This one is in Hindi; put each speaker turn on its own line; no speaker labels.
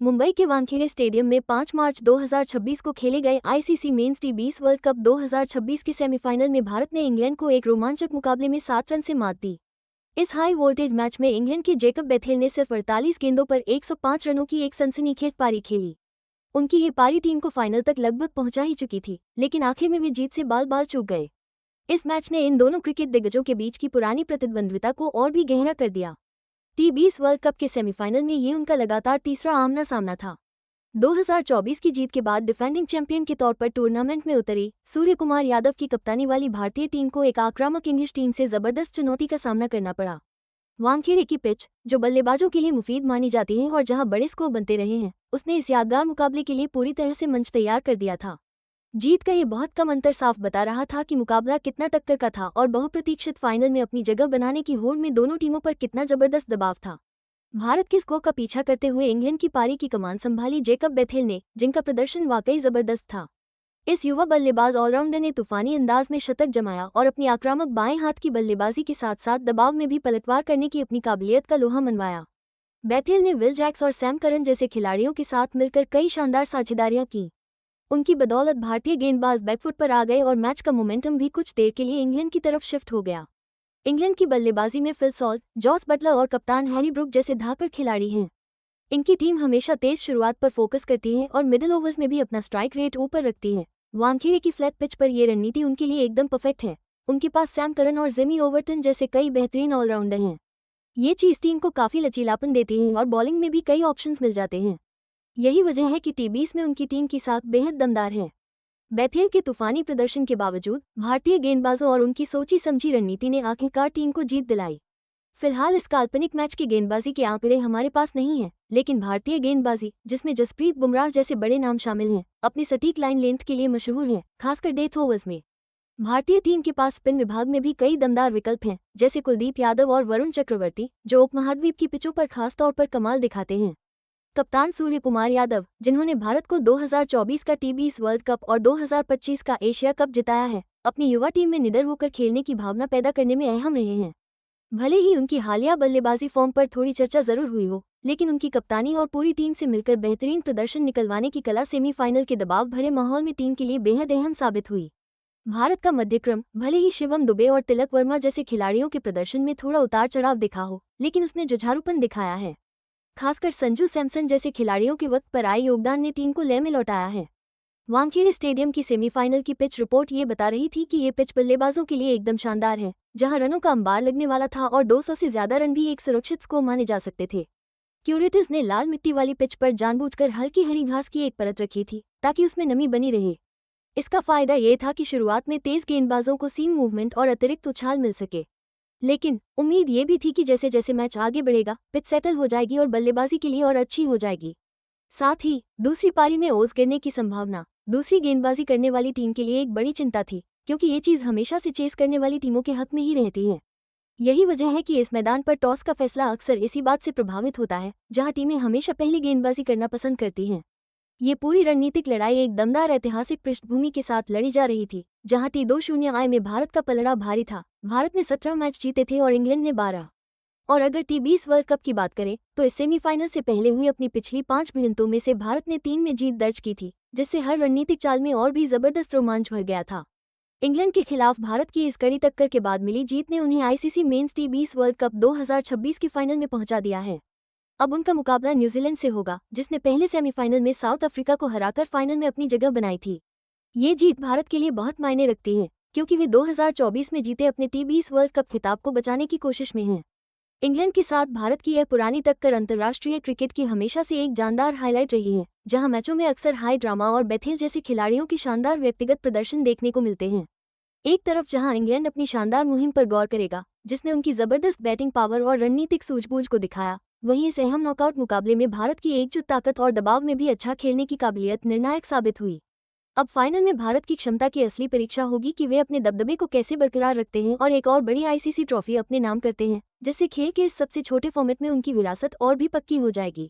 मुंबई के वानखेड़े स्टेडियम में 5 मार्च 2026 को खेले गए आईसीसी मेंस टी20 वर्ल्ड कप 2026 के सेमीफाइनल में भारत ने इंग्लैंड को एक रोमांचक मुकाबले में 7 रन से मात दी। इस हाई वोल्टेज मैच में इंग्लैंड के जेकब बेथेल ने सिर्फ 48 गेंदों पर 105 रनों की एक सनसनीखेज पारी खेली। उनकी ये पारी टीम को फाइनल तक लगभग पहुंचा ही चुकी थी, लेकिन आखिर में वे जीत से बाल बाल चूक गए। इस मैच ने इन दोनों क्रिकेट दिग्गजों के बीच की पुरानी प्रतिद्वंद्विता को और भी गहरा कर दिया। टी20 वर्ल्ड कप के सेमीफाइनल में ये उनका लगातार तीसरा आमना सामना था। 2024 की जीत के बाद डिफेंडिंग चैंपियन के तौर पर टूर्नामेंट में उतरी सूर्यकुमार यादव की कप्तानी वाली भारतीय टीम को एक आक्रामक इंग्लिश टीम से जबरदस्त चुनौती का सामना करना पड़ा। वानखेड़े की पिच, जो बल्लेबाजों के लिए मुफीद मानी जाती है और जहां बड़े स्कोर बनते रहे हैं, उसने इस यादगार मुकाबले के लिए पूरी तरह से मंच तैयार कर दिया था। जीत का ये बहुत कम अंतर साफ बता रहा था कि मुकाबला कितना टक्कर का था और बहुप्रतीक्षित फाइनल में अपनी जगह बनाने की होड़ में दोनों टीमों पर कितना जबरदस्त दबाव था। भारत के स्कोर का पीछा करते हुए इंग्लैंड की पारी की कमान संभाली जेकब बेथेल ने, जिनका प्रदर्शन वाकई जबरदस्त था। इस युवा बल्लेबाज ऑलराउंडर ने तूफानी अंदाज में शतक जमाया और अपनी आक्रामक बाएं हाथ की बल्लेबाजी के साथ साथ दबाव में भी पलटवार करने की अपनी काबिलियत का लोहा मनवाया। बेथेल ने विल जैक्स और सैम करन जैसे खिलाड़ियों के साथ मिलकर कई शानदार साझेदारियां की। उनकी बदौलत भारतीय गेंदबाज बैकफुट पर आ गए और मैच का मोमेंटम भी कुछ देर के लिए इंग्लैंड की तरफ शिफ्ट हो गया। इंग्लैंड की बल्लेबाजी में फिल सॉल्ट, जॉस बटलर और कप्तान हैरी ब्रूक जैसे धाकड़ खिलाड़ी हैं। इनकी टीम हमेशा तेज शुरुआत पर फोकस करती है और मिडिल ओवर्स में भी अपना स्ट्राइक रेट ऊपर रखती है। वानखेड़े की फ्लैट पिच पर यह रणनीति उनके लिए एकदम परफेक्ट है। उनके पास सैम करन और जिमी ओवरटन जैसे कई बेहतरीन ऑलराउंडर हैं। ये चीज टीम को काफी लचीलापन देती है और बॉलिंग में भी कई ऑप्शंस मिल जाते हैं। यही वजह है कि टी20 में उनकी टीम की साख बेहद दमदार है। बेथेल के तूफानी प्रदर्शन के बावजूद भारतीय गेंदबाजों और उनकी सोची समझी रणनीति ने आखिरकार टीम को जीत दिलाई। फिलहाल इस काल्पनिक मैच की गेंदबाजी के आंकड़े हमारे पास नहीं हैं, लेकिन भारतीय गेंदबाजी, जिसमें जसप्रीत बुमराह जैसे बड़े नाम शामिल हैं, अपनी सटीक लाइन लेंथ के लिए मशहूर है, खासकर डेथ ओवर्स में। भारतीय टीम के पास स्पिन विभाग में भी कई दमदार विकल्प हैं, जैसे कुलदीप यादव और वरुण चक्रवर्ती, जो उपमहाद्वीप की पिचों पर खासतौर पर कमाल दिखाते हैं। कप्तान सूर्यकुमार यादव, जिन्होंने भारत को 2024 का टी20 वर्ल्ड कप और 2025 का एशिया कप जिताया है, अपनी युवा टीम में निडर होकर खेलने की भावना पैदा करने में अहम रहे हैं। भले ही उनकी हालिया बल्लेबाजी फॉर्म पर थोड़ी चर्चा जरूर हुई हो, लेकिन उनकी कप्तानी और पूरी टीम से मिलकर बेहतरीन प्रदर्शन निकलवाने की कला सेमीफाइनल के दबाव भरे माहौल में टीम के लिए बेहद अहम साबित हुई। भारत का मध्यक्रम, भले ही शिवम दुबे और तिलक वर्मा जैसे खिलाड़ियों के प्रदर्शन में थोड़ा उतार चढ़ाव दिखा हो, लेकिन उसने जुझारूपन दिखाया है। खासकर संजू सैमसन जैसे खिलाड़ियों के वक्त पर आए योगदान ने टीम को लय में लौटाया है। वानखेड़े स्टेडियम की सेमीफाइनल की पिच रिपोर्ट ये बता रही थी कि ये पिच बल्लेबाजों के लिए एकदम शानदार है, जहां रनों का अंबार लगने वाला था और 200 से ज्यादा रन भी एक सुरक्षित स्कोर माने जा सकते थे। क्यूरेटर्स ने लाल मिट्टी वाली पिच पर जानबूझकर हल्की हरी घास की एक परत रखी थी, ताकि उसमें नमी बनी रहे। इसका फायदा ये था कि शुरुआत में तेज गेंदबाजों को सीम मूवमेंट और अतिरिक्त उछाल मिल सके। लेकिन उम्मीद ये भी थी कि जैसे जैसे मैच आगे बढ़ेगा, पिच सेटल हो जाएगी और बल्लेबाजी के लिए और अच्छी हो जाएगी। साथ ही दूसरी पारी में ओस गिरने की संभावना दूसरी गेंदबाजी करने वाली टीम के लिए एक बड़ी चिंता थी, क्योंकि ये चीज़ हमेशा से चेस करने वाली टीमों के हक में ही रहती है। यही वजह है कि इस मैदान पर टॉस का फैसला अक्सर इसी बात से प्रभावित होता है, जहां टीमें हमेशा पहले गेंदबाजी करना पसंद करती हैं। ये पूरी रणनीतिक लड़ाई एक दमदार ऐतिहासिक पृष्ठभूमि के साथ लड़ी जा रही थी, जहां T20 में भारत का पलड़ा भारी था। भारत ने 17 मैच जीते थे और इंग्लैंड ने 12। और अगर टी20 वर्ल्ड कप की बात करें तो इस सेमीफाइनल से पहले हुई अपनी पिछली 5 भिड़ंतों में से भारत ने 3 में जीत दर्ज की थी, जिससे हर रणनीतिक चाल में और भी जबरदस्त रोमांच भर गया था। इंग्लैंड के खिलाफ भारत की इस कड़ी टक्कर के बाद मिली जीत ने उन्हें आईसीसी मेंस टी20 वर्ल्ड कप 2026 के फाइनल में पहुंचा दिया है। अब उनका मुकाबला न्यूजीलैंड से होगा, जिसने पहले सेमीफाइनल में साउथ अफ्रीका को हराकर फाइनल में अपनी जगह बनाई थी। ये जीत भारत के लिए बहुत मायने रखती है, क्योंकि वे 2024 में जीते अपने टी20 वर्ल्ड कप खिताब को बचाने की कोशिश में हैं। इंग्लैंड के साथ भारत की यह पुरानी टक्कर अंतर्राष्ट्रीय क्रिकेट की हमेशा से एक जानदार हाईलाइट रही है, जहां मैचों में अक्सर हाई ड्रामा और बेथेल जैसे खिलाड़ियों के शानदार व्यक्तिगत प्रदर्शन देखने को मिलते हैं। एक तरफ जहां इंग्लैंड अपनी शानदार मुहिम पर गौर करेगा, जिसने उनकी जबरदस्त बैटिंग पावर और रणनीतिक सूझबूझ को दिखाया, वहीं इस अहम नॉकआउट मुकाबले में भारत की एकजुट ताकत और दबाव में भी अच्छा खेलने की काबिलियत निर्णायक साबित हुई। अब फाइनल में भारत की क्षमता की असली परीक्षा होगी कि वे अपने दबदबे को कैसे बरकरार रखते हैं और एक और बड़ी आईसीसी ट्रॉफी अपने नाम करते हैं, जिससे खेल के इस सबसे छोटे फॉर्मेट में उनकी विरासत और भी पक्की हो जाएगी।